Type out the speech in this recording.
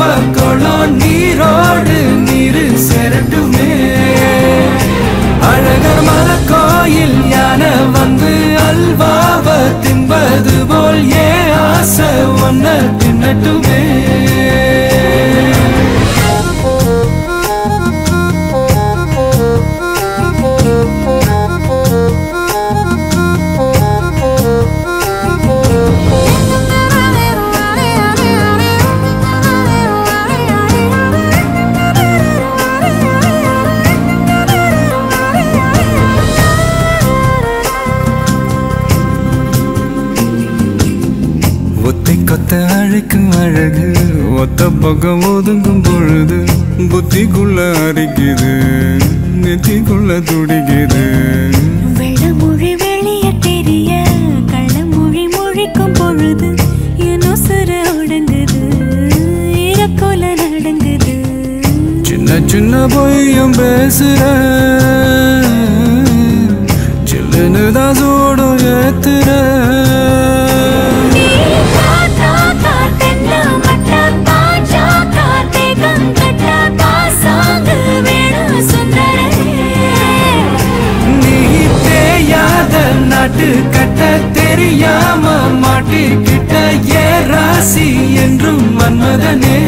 பக்கோளம் நீரோடு நீரு சேரட்டுமே அழகர் மல கோயில் யானை வந்து அல்வாவ தின்பது போல் ஏ ஆசை ஒன்ன தின்னட்டுமே கொத்த அழைக்கும் அழகு ஒத்த பக்கம் ஒதுங்கும் பொழுது புத்திக்குள்ள அரிக்குது நெத்திக்குள்ள துடிக்குது வெள்ளமொழி வெளிய தெரிய கள்ளமொழி மொழிக்கும் பொழுது என்னோ சிற உடங்குது இறக்கோல நடங்குது சின்ன சின்ன பொய்யும் பேசுற சில்லுன்னு தான் சூடும் ஏத்துற நாட்டு கட்ட தெரியாம மாட்டிக்கிட்ட ஏ ராசி என்றும் மன்மதனே